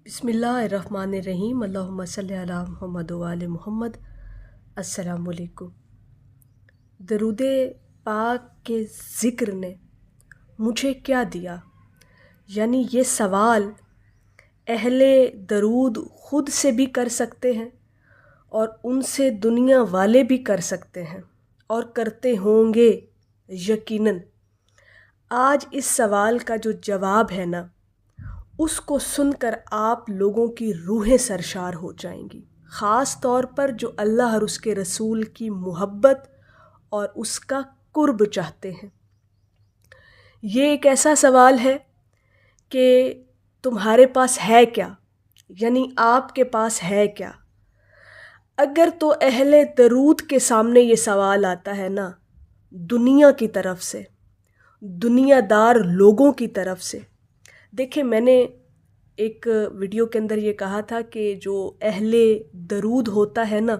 बिस्मिल्लाहिर्रहमानिर्रहीम। अल्लाहुम्मा सल्ली अला मुहम्मद व आले मुहम्मद। अस्सलामु अलैकुम। दरूद पाक के ज़िक्र ने मुझे क्या दिया, यानी ये सवाल अहले दरूद ख़ुद से भी कर सकते हैं और उनसे दुनिया वाले भी कर सकते हैं और करते होंगे यकीनन। आज इस सवाल का जो जवाब है ना, उसको सुनकर आप लोगों की रूहें सरशार हो जाएंगी। ख़ास तौर पर जो अल्लाह और उसके रसूल की मोहब्बत और उसका कुर्ब चाहते हैं। ये एक ऐसा सवाल है कि तुम्हारे पास है क्या, यानी आपके पास है क्या। अगर तो अहले दरूद के सामने ये सवाल आता है ना, दुनिया की तरफ से, दुनियादार लोगों की तरफ से। देखिए, मैंने एक वीडियो के अंदर ये कहा था कि जो अहले दरूद होता है ना,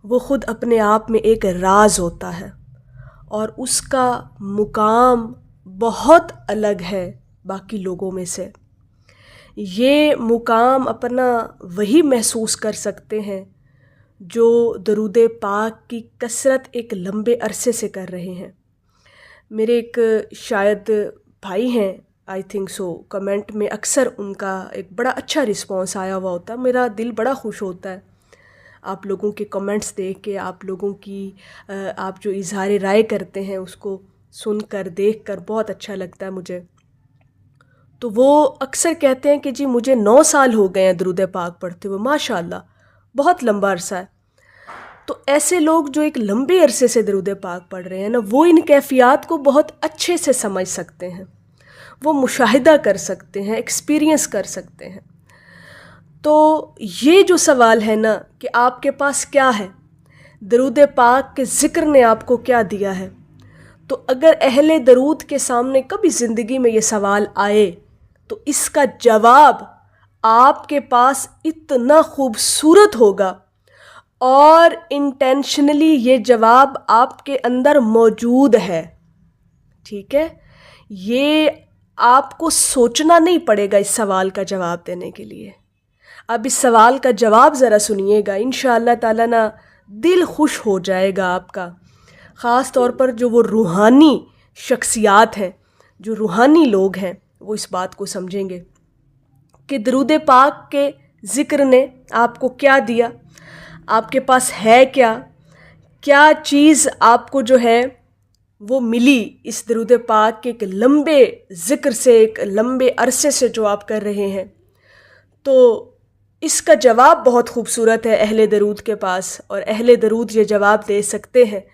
वो ख़ुद अपने आप में एक राज होता है और उसका मुकाम बहुत अलग है बाकी लोगों में से। ये मुकाम अपना वही महसूस कर सकते हैं जो दरूद पाक की कसरत एक लंबे अरसे से कर रहे हैं। मेरे एक शायद भाई हैं, आई थिंक सो, कमेंट में अक्सर उनका एक बड़ा अच्छा रिस्पॉन्स आया हुआ होता है। मेरा दिल बड़ा खुश होता है आप लोगों के कमेंट्स देख के, आप लोगों की आप जो इजहार राय करते हैं उसको सुनकर देखकर बहुत अच्छा लगता है मुझे। तो वो अक्सर कहते हैं कि जी मुझे 9 साल हो गए हैं दरूद पाक पढ़ते हुए, माशाअल्लाह बहुत लंबा अरसा है। तो ऐसे लोग जो एक लंबे अरसे से दरूद पाक पढ़ रहे हैं ना, वो इन कैफियत को बहुत अच्छे से समझ सकते हैं, वो मुशाहिदा कर सकते हैं, एक्सपीरियंस कर सकते हैं। तो ये जो सवाल है ना कि आपके पास क्या है, दरूद पाक के ज़िक्र ने आपको क्या दिया है, तो अगर अहले दरूद के सामने कभी ज़िंदगी में ये सवाल आए तो इसका जवाब आपके पास इतना खूबसूरत होगा और इंटेंशनली ये जवाब आपके अंदर मौजूद है। ठीक है, ये आपको सोचना नहीं पड़ेगा इस सवाल का जवाब देने के लिए। अब इस सवाल का जवाब ज़रा सुनिएगा, इंशाअल्लाह ताला ना दिल खुश हो जाएगा आपका। ख़ास तौर पर जो वो रूहानी शख्सियात हैं, जो रूहानी लोग हैं, वो इस बात को समझेंगे कि दरूद पाक के ज़िक्र ने आपको क्या दिया, आपके पास है क्या, क्या चीज़ आपको जो है वो मिली इस दरूद पाक के एक लंबे ज़िक्र से, एक लंबे अरसे से जो आप कर रहे हैं। तो इसका जवाब बहुत खूबसूरत है अहले दरूद के पास, और अहले दरूद ये जवाब दे सकते हैं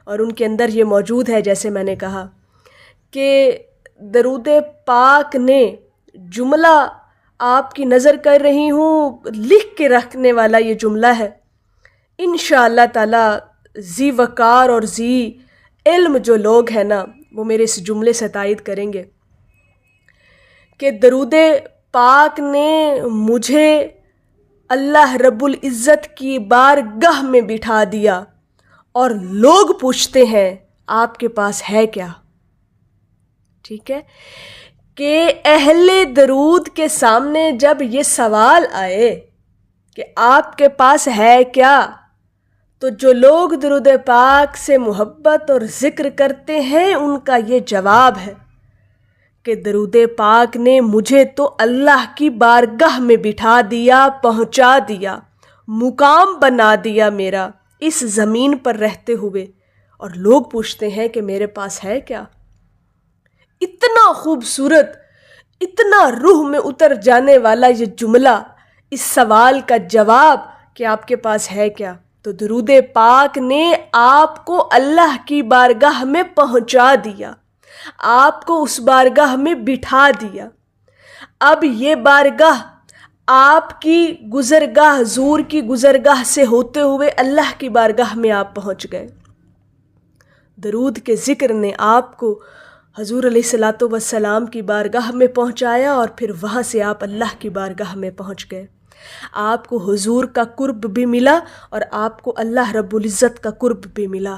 और उनके अंदर ये मौजूद है। जैसे मैंने कहा कि दरूद पाक ने जुमला आपकी नज़र कर रही हूँ लिख के रखने वाला ये जुमला है। इंशाअल्लाह ताला ज़ी वक़ार और ज़ी इल्म जो लोग हैं ना, वो मेरे इस जुमले से तायद करेंगे कि दरूद पाक ने मुझे अल्लाह रब्बुल इज़्ज़त की बारगाह में बिठा दिया और लोग पूछते हैं आपके पास है क्या। ठीक है, कि अहले दरूद के सामने जब ये सवाल आए कि आपके पास है क्या, तो जो लोग दरूद पाक से मोहब्बत और ज़िक्र करते हैं उनका ये जवाब है कि दरूद पाक ने मुझे तो अल्लाह की बारगाह में बिठा दिया, पहुंचा दिया, मुकाम बना दिया मेरा इस ज़मीन पर रहते हुए, और लोग पूछते हैं कि मेरे पास है क्या। इतना खूबसूरत, इतना रूह में उतर जाने वाला ये जुमला, इस सवाल का जवाब कि आपके पास है क्या। तो दरूद पाक ने आपको अल्लाह की बारगाह में पहुंचा दिया, आपको उस बारगाह में बिठा दिया। अब ये बारगाह आपकी गुज़रगाह, हुज़ूर की गुज़रगाह से होते हुए अल्लाह की बारगाह में आप पहुंच गए। दरूद के ज़िक्र ने आपको हुज़ूर अलैहिस्सलातु वस्सलाम की बारगाह में पहुंचाया और फिर वहाँ से आप अल्लाह की बारगाह में पहुंच गए। आपको हुज़ूर का कुर्ब भी मिला और आपको अल्लाह रब्बुल इज़्ज़त का कुर्ब भी मिला।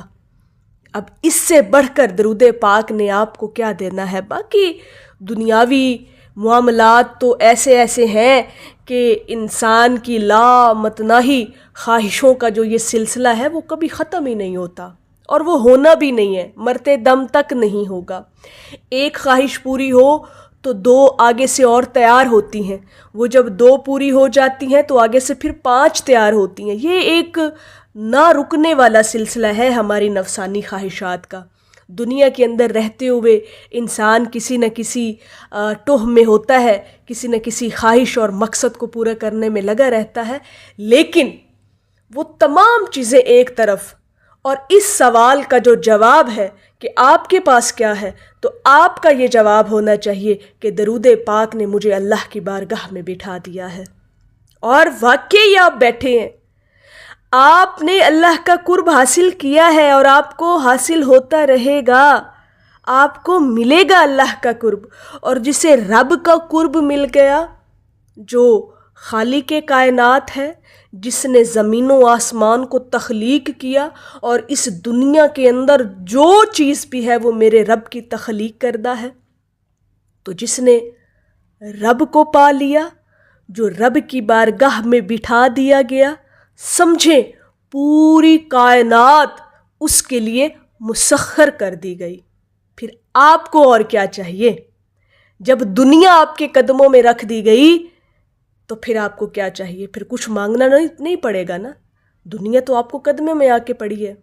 अब इससे बढ़कर दरूद पाक ने आपको क्या देना है। बाकी दुनियावी معاملات تو ایسے ایسے ہیں کہ انسان کی لامتناہی خواہشوں کا جو یہ سلسلہ ہے وہ کبھی ختم ہی نہیں ہوتا، اور وہ ہونا بھی نہیں ہے، مرتے دم تک نہیں ہوگا۔ ایک خواہش پوری ہو تو 2 آگے سے اور تیار ہوتی ہیں، وہ جب 2 پوری ہو جاتی ہیں تو آگے سے پھر 5 تیار ہوتی ہیں۔ یہ ایک نہ رکنے والا سلسلہ ہے ہماری نفسانی خواہشات کا۔ دنیا کے اندر رہتے ہوئے انسان کسی نہ کسی ٹوہ میں ہوتا ہے، کسی نہ کسی خواہش اور مقصد کو پورا کرنے میں لگا رہتا ہے، لیکن وہ تمام چیزیں ایک طرف، اور اس سوال کا جو جواب ہے کہ آپ کے پاس کیا ہے، تو آپ کا یہ جواب ہونا چاہیے کہ درود پاک نے مجھے اللہ کی بارگاہ میں بٹھا دیا ہے، اور واقعی آپ بیٹھے ہیں، آپ نے اللہ کا قرب حاصل کیا ہے اور آپ کو حاصل ہوتا رہے گا، آپ کو ملے گا اللہ کا قرب۔ اور جسے رب کا قرب مل گیا، جو خالق کائنات ہے، جس نے زمین و آسمان کو تخلیق کیا، اور اس دنیا کے اندر جو چیز بھی ہے وہ میرے رب کی تخلیق کردہ ہے، تو جس نے رب کو پا لیا، جو رب کی بارگاہ میں بٹھا دیا گیا، سمجھیں پوری کائنات اس کے لیے مسخر کر دی گئی۔ پھر آپ کو اور کیا چاہیے؟ جب دنیا آپ کے قدموں میں رکھ دی گئی تو پھر آپ کو کیا چاہیے؟ پھر کچھ مانگنا نہیں پڑے گا نا، دنیا تو آپ کو قدموں میں آ کے پڑی ہے۔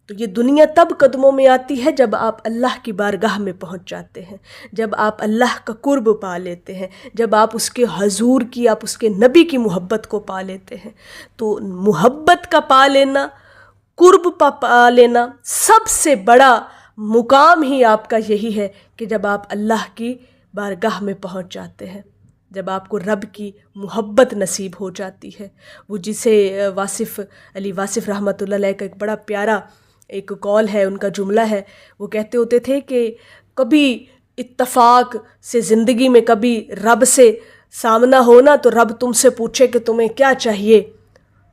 تو یہ دنیا تب قدموں میں آتی ہے جب آپ اللہ کی بارگاہ میں پہنچ جاتے ہیں، جب آپ اللہ کا قرب پا لیتے ہیں، جب آپ اس کے حضور کی، آپ اس کے نبی کی محبت کو پا لیتے ہیں۔ تو محبت کا پا لینا، قرب پا لینا، سب سے بڑا مقام ہی آپ کا یہی ہے کہ جب آپ اللہ کی بارگاہ میں پہنچ جاتے ہیں، جب آپ کو رب کی محبت نصیب ہو جاتی ہے۔ وہ جسے علی واصف رحمۃ اللہ علیہ کا ایک بڑا پیارا ایک قول ہے، ان کا جملہ ہے، وہ کہتے ہوتے تھے کہ کبھی اتفاق سے زندگی میں کبھی رب سے سامنا ہونا تو رب تم سے پوچھے کہ تمہیں کیا چاہیے،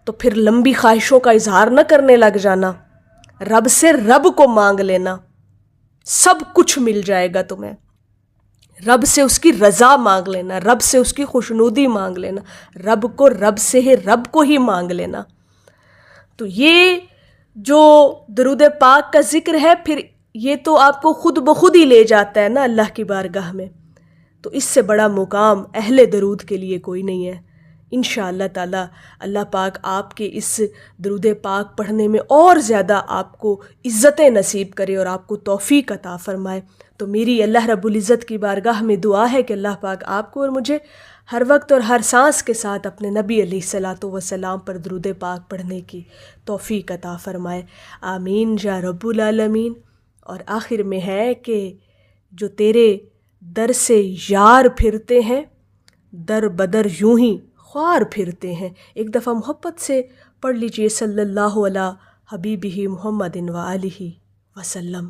تو پھر لمبی خواہشوں کا اظہار نہ کرنے لگ جانا، رب سے رب کو مانگ لینا، سب کچھ مل جائے گا تمہیں۔ رب سے اس کی رضا مانگ لینا، رب سے اس کی خوشنودی مانگ لینا، رب سے رب کو ہی مانگ لینا۔ تو یہ جو درود پاک کا ذکر ہے، پھر یہ تو آپ کو خود بخود ہی لے جاتا ہے نا اللہ کی بارگاہ میں۔ تو اس سے بڑا مقام اہل درود کے لیے کوئی نہیں ہے۔ انشاءاللہ تعالی اللہ پاک آپ کے اس درود پاک پڑھنے میں اور زیادہ آپ کو عزتیں نصیب کرے اور آپ کو توفیق عطا فرمائے۔ تو میری اللہ رب العزت کی بارگاہ میں دعا ہے کہ اللہ پاک آپ کو اور مجھے ہر وقت اور ہر سانس کے ساتھ اپنے نبی علیہ الصلاۃ والسلام پر درود پاک پڑھنے کی توفیق عطا فرمائے، آمین یا رب العالمین۔ اور آخر میں ہے کہ جو تیرے در سے یار پھرتے ہیں، در بدر یوں ہی خوار پھرتے ہیں۔ ایک دفعہ محبت سے پڑھ لیجئے، صلی اللہ علی حبیبہ محمد و آلہ وسلم۔